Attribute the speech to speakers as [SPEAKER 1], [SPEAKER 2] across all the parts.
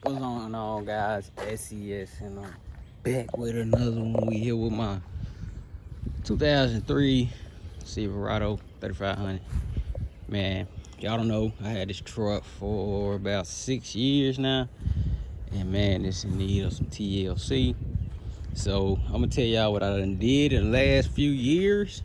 [SPEAKER 1] What's going on, guys? SES, and I'm back with another one. We here with my 2003 Silverado 3500. Man, y'all don't know, I had this truck for about 6 years now, and man, it's in need of some TLC. So I'm gonna tell y'all what I done did in the last few years.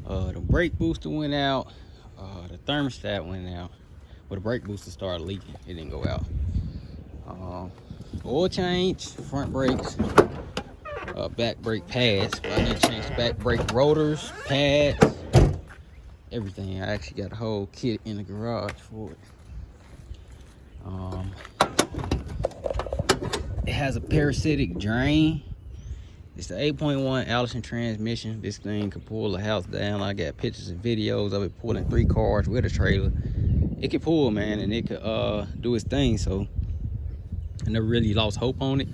[SPEAKER 1] The brake booster went out, the thermostat went out, but the brake booster started leaking. It didn't go out. Oil change, front brakes, back brake pads. But I need to change the back brake rotors, pads, everything. I actually got a whole kit in the garage for it. It has a parasitic drain. It's the 8.1 Allison transmission. This thing can pull a house down. I got pictures and videos of it pulling 3 cars with a trailer. It can pull, man, and it could do its thing. So I never really lost hope on it.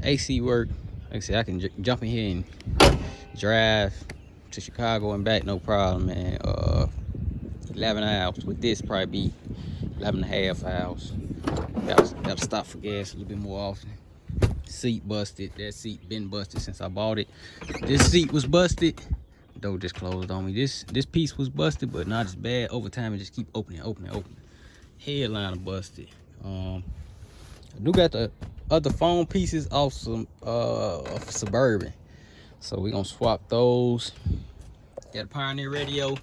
[SPEAKER 1] AC work. Like I said, I can jump in here and drive to Chicago and back, no problem, man. 11 hours. With this, probably be 11 and a half hours. Gotta stop for gas a little bit more often. Seat busted. That seat been busted since I bought it. This seat was busted. Door just closed on me. This piece was busted, but not as bad. Over time, it just keep opening. Headliner busted. I do got the other phone pieces off some Suburban, so we gonna swap those. Got a Pioneer radio.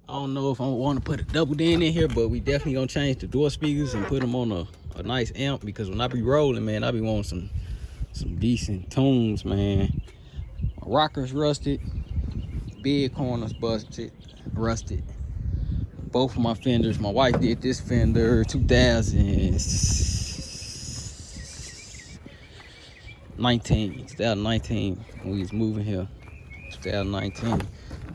[SPEAKER 1] I don't know if I want to put a double din in here, but we definitely gonna change the door speakers and put them on a nice amp, because when I be rolling, man, I be wanting some decent tunes, man. My rockers rusted, big corners busted, rusted. Both of my fenders, my wife did this fender 2019 when we was moving here. 2019.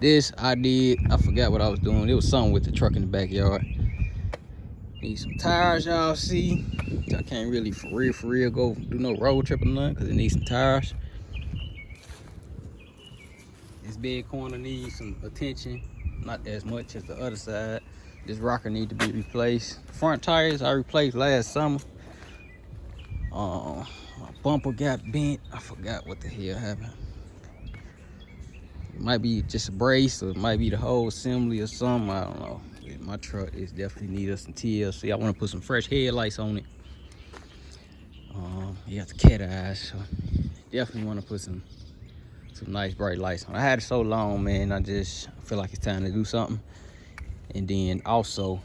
[SPEAKER 1] This I did, I forgot what I was doing. It was something with the truck in the backyard. Need some tires, y'all see. I can't really for real go do no road trip or nothing, because it needs some tires. This big corner needs some attention, not as much as the other side. This rocker need to be replaced. Front tires I replaced last summer. My bumper got bent. I forgot what the hell happened. It might be just a brace, or it might be the whole assembly or something. I don't know. My truck is definitely need us some TLC. I want to put some fresh headlights on it. You got the cat eyes, so definitely want to put some nice bright lights on. I had it so long, man. I feel like it's time to do something. And then also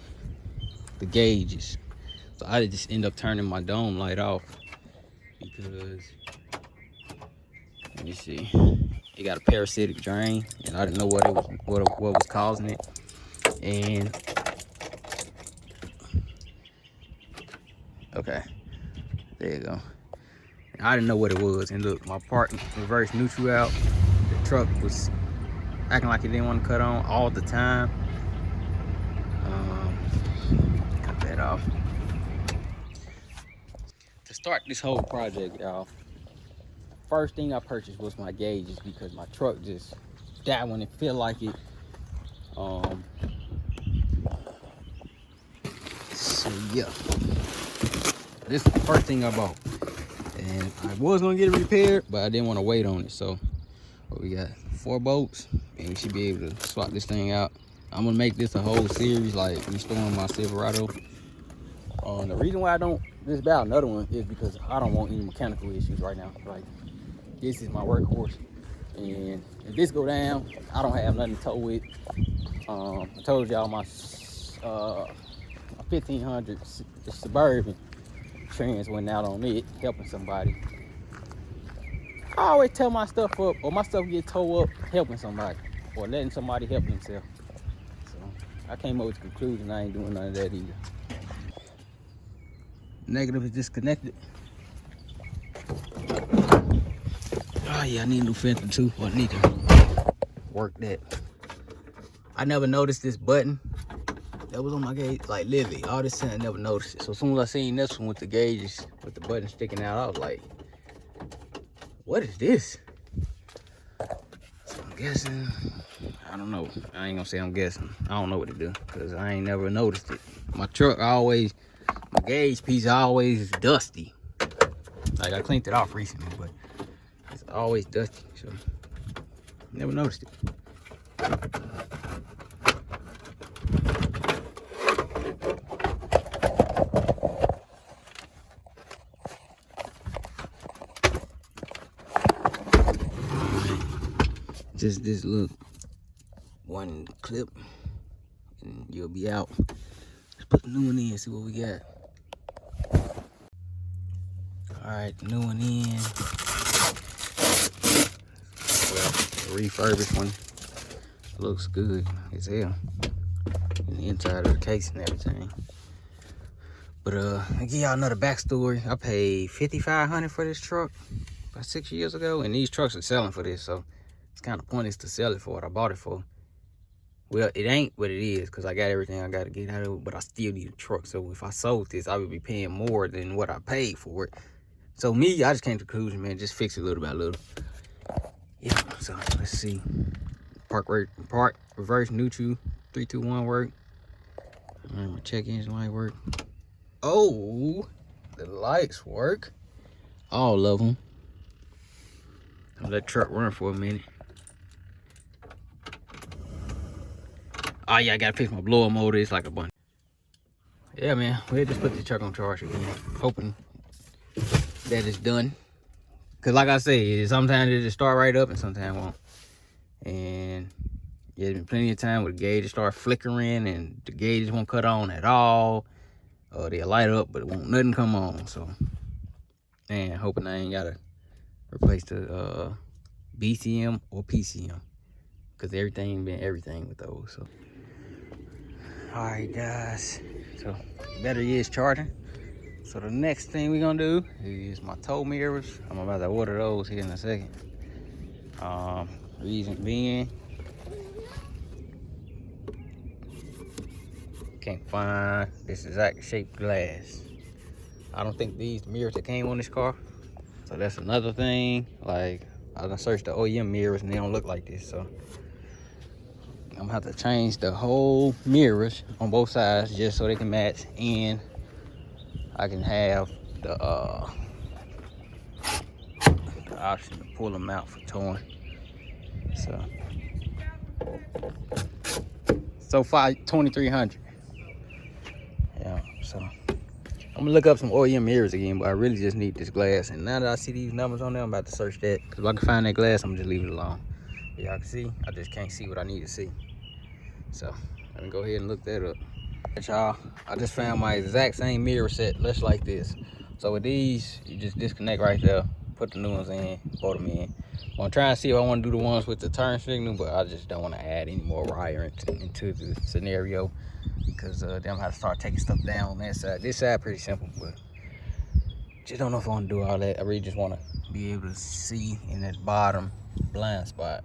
[SPEAKER 1] the gauges. So I just end up turning my dome light off, because let me see, it got a parasitic drain, and I didn't know what was causing it. And okay, there you go. I didn't know what it was, and look, my part reverse neutral out. The truck was acting like it didn't want to cut on all the time. Cut that off. To start this whole project, y'all, first thing I purchased was my gauges, because my truck just died when it felt like it. So yeah, this is the first thing I bought, and I was gonna get it repaired, but I didn't want to wait on it. So we got 4 bolts, and we should be able to swap this thing out. I'm gonna make this a whole series, like restoring my Silverado. The reason why I don't just buy another one is because I don't want any mechanical issues right now. Like, this is my workhorse, and if this go down, I don't have nothing to tow it. I told y'all my 1500 Suburban trans went out on it, helping somebody. I always tear my stuff up, or my stuff get towed up helping somebody, or letting somebody help themselves. So I came up with the conclusion I ain't doing none of that either. Negative is disconnected. Oh yeah, I need a new fender too. I need to work that. I never noticed this button that was on my gauge, like literally all this time I never noticed it. So as soon as I seen this one with the gauges, with the button sticking out, I was like, what is this? So I'm guessing, I don't know. I ain't gonna say I'm guessing. I don't know what to do, because I ain't never noticed it. My truck, I always my gauge piece is always dusty. Like I cleaned it off recently, but it's always dusty, so never noticed it. Just this little one clip and you'll be out. Let's put the new one in and see what we got. Alright, the new one in. Well, the refurbished one looks good as hell. And the inside of the case and everything. But I'll give y'all another backstory. I paid $5,500 for this truck about 6 years ago, and these trucks are selling for this, so it's kind of pointless to sell it for what I bought it for. Well, it ain't what it is, because I got everything I got to get out of it, but I still need a truck. So if I sold this, I would be paying more than what I paid for it. So me, I just came to the conclusion, man, just fix it little by little. Yeah, so let's see. Park, reverse, neutral, 3, 2, 1 work. All right, my check engine light work. Oh, the lights work. All of them. I'll let the truck run for a minute. Oh yeah, I gotta fix my blower motor. It's like a bunch. Yeah, man, we'll just put the truck on charge again, hoping that it's done. Cause like I said, sometimes it just start right up and sometimes won't. And yeah, there's been plenty of time where the gauges start flickering and the gauges won't cut on at all. They'll light up, but it won't nothing come on. So, man, hoping I ain't gotta replace the BCM or PCM, because everything been everything with those. So, all right, guys. So, battery is charging. So the next thing we're gonna do is my tow mirrors. I'm about to order those here in a second. Reason being, can't find this exact shaped glass. I don't think these mirrors that came on this car. So that's another thing. Like, I done searched the OEM mirrors and they don't look like this. So I'm gonna have to change the whole mirrors on both sides just so they can match, and I can have the option to pull them out for towing. So far, 2,300. Yeah, so I'm gonna look up some OEM mirrors again, but I really just need this glass. And now that I see these numbers on there, I'm about to search that. Cause if I can find that glass, I'm gonna just leave it alone. Y'all can see, I just can't see what I need to see. So let me go ahead and look that up. Y'all, I just found my exact same mirror set, just like this. So with these, you just disconnect right there, put the new ones in, both them in. I'm gonna try and see if I want to do the ones with the turn signal, but I just don't want to add any more wire into the scenario, because then I'm gonna have to start taking stuff down on that side. This side pretty simple, but just don't know if I want to do all that. I really just want to be able to see in that bottom blind spot.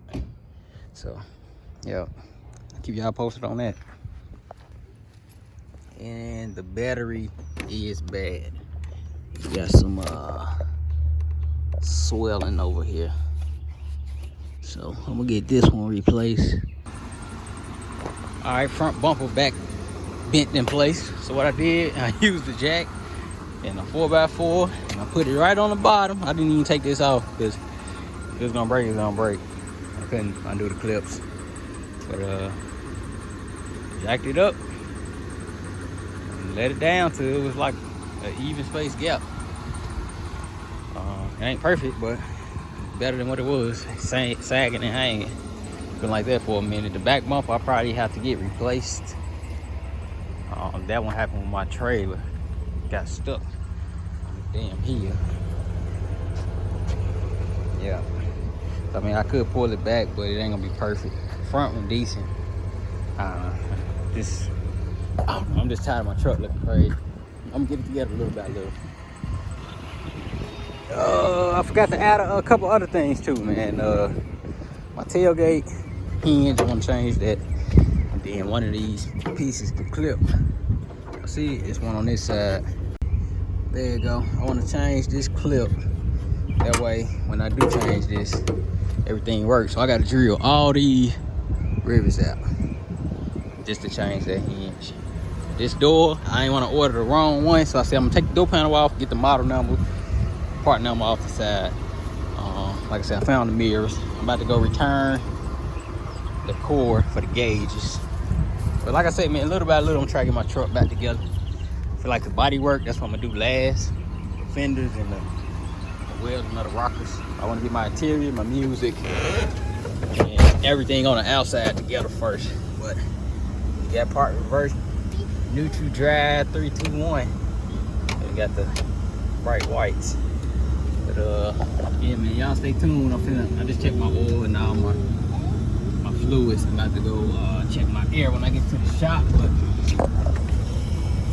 [SPEAKER 1] So yeah, I'll keep y'all posted on that. And the battery is bad. You got some swelling over here. So I'm gonna get this one replaced. All right, front bumper back bent in place. So what I did, I used the jack and a 4x4, and I put it right on the bottom. I didn't even take this off, because if it's gonna break, it's gonna break. I couldn't undo the clips, but jacked it up. Let it down till it was like an even space gap. It ain't perfect, but better than what it was, sagging and hanging. Been like that for a minute. The back bumper I probably have to get replaced. That one happened with my trailer. Got stuck on the damn hill. Yeah. I mean, I could pull it back, but it ain't gonna be perfect. Front one decent. I'm just tired of my truck looking crazy. I'm gonna get it together little by little. I forgot to add a couple other things too, man. My tailgate hinge, I want to change that. And then one of these pieces to clip. See, it's one on this side. There you go. I want to change this clip. That way, when I do change this, everything works. So I got to drill all these rivets out just to change that hinge. this door, I ain't want to order the wrong one, so I said I'm gonna take the door panel off, get the model number, part number off the side. Like I said, I found the mirrors. I'm about to go return the cord for the gauges. But like I said, man, little by little, I'm trying to get my truck back together. I feel like the body work, that's what I'm gonna do last. The fenders and the wheels and the rockers. I want to get my interior, my music, and everything on the outside together first. But we got part reverse, neutral drive, 3, 2, 1. And we got the bright whites. But yeah, man, y'all stay tuned. I just checked my oil and all my fluids. I'm about to go check my air when I get to the shop. But I'm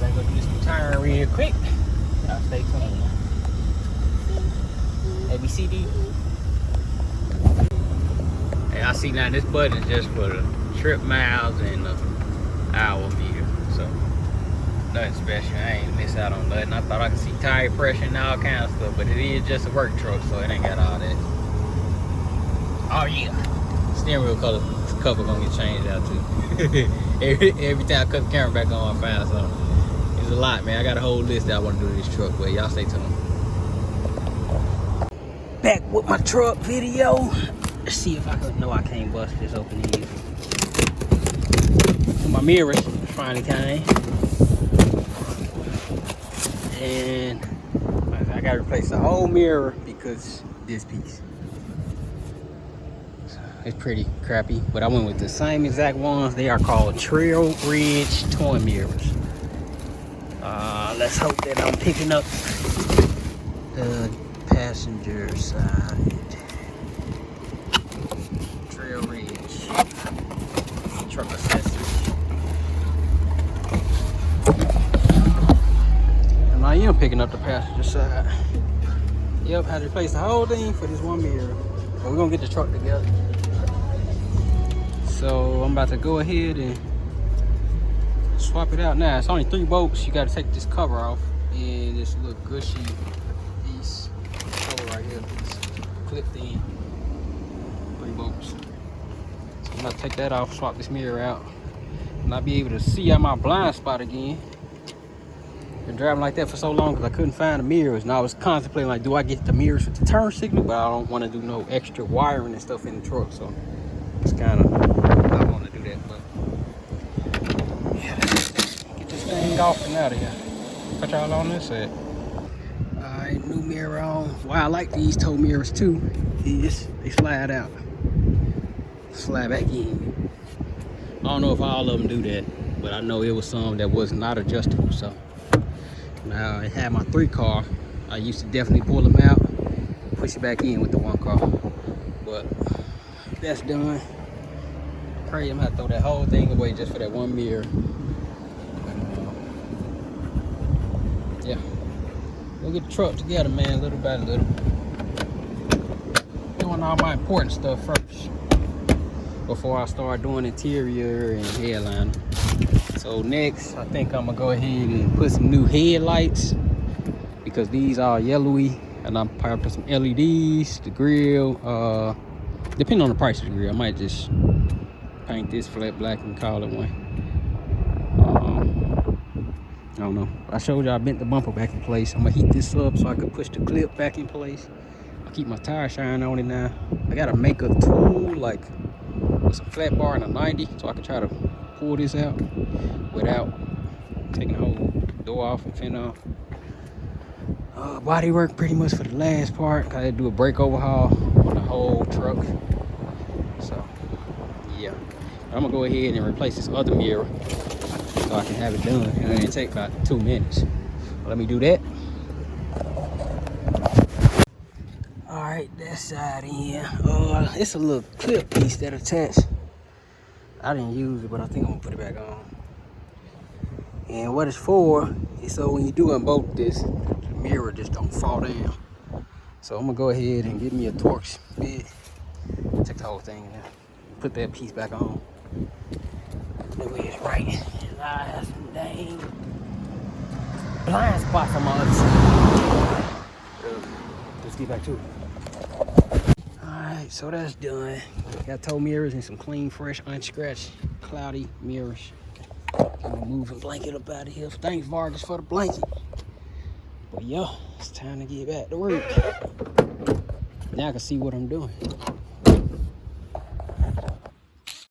[SPEAKER 1] gonna go do this return real quick. Y'all stay tuned. ABCD. Hey, I see now this button is just for the trip miles and the hour meter. So nothing special. I ain't miss out on nothing. I thought I could see tire pressure and all kind of stuff, but it is just a work truck, so it ain't got all that. Oh yeah. Steering wheel cover gonna get changed out too. every time I cut the camera back on, I find something. It's a lot, man. I got a whole list that I want to do to this truck, but y'all stay tuned. Back with my truck video. Let's see if I can. No, I can't bust this open easy. So my mirrors finally came, and I gotta replace the whole mirror because this piece. It's pretty crappy, but I went with the same exact ones. They are called Trail Ridge toy mirrors. Let's hope that I'm picking up the passenger side. Trail Ridge truck accessories. And I am picking up the passenger side. Yep, had to replace the whole thing for this one mirror. But we're gonna get the truck together. So I'm about to go ahead and swap it out now. It's only 3 bolts. You got to take this cover off, and this little gushy piece cover right here, it's clipped in. 3 bolts. So I'm about to take that off, swap this mirror out, and I'll be able to see out my blind spot again. Been driving like that for so long because I couldn't find the mirrors, and I was contemplating like, do I get the mirrors with the turn signal? But I don't want to do no extra wiring and stuff in the truck, so it's kind of, I want to do that, but yeah, let's get this thing off and out of here. Put y'all on this side. Alright, new mirror on. Why I like these tow mirrors too is they slide out, slide back in. I don't know if all of them do that, but I know it was some that was not adjustable. So now I have my 3 car. I used to definitely pull them out, push it back in with the 1 car, but that's done. Crazy, I'm gonna have to throw that whole thing away just for that 1 mirror. Yeah, we'll get the truck together, man, little by little. Doing all my important stuff first before I start doing interior and headliner. So next, I think I'm gonna go ahead and put some new headlights because these are yellowy, and I'm probably put some LEDs, the grill. Depending on the price of the grill, I might just paint this flat black and call it one. I don't know. I showed y'all I bent the bumper back in place. I'm gonna heat this up so I can push the clip back in place. I keep my tire shine on it now. I got a makeup tool like with some flat bar and a 90, so I can try to pull this out without taking the whole door off and fin off. Body work pretty much for the last part. I had to do a brake overhaul on the whole truck. So yeah, I'm gonna go ahead and replace this other mirror so I can have it done, and it takes about 2 minutes. Let me do that. All right, that side in. It's a little clip piece that attached. I didn't use it, but I think I'm gonna put it back on. And what it's for is so when you do unbolt this, the mirror just don't fall down. So I'm gonna go ahead and get me a Torx bit, take the whole thing in there, put that piece back on. That way it's right. Some dang blind spots on my other side. Let's get back to it. Alright, so that's done. Got tow mirrors and some clean, fresh, unscratched, cloudy mirrors. I'm gonna move the blanket up out of here. Thanks, Vargas, for the blanket. But yo, it's time to get back to work. Now I can see what I'm doing.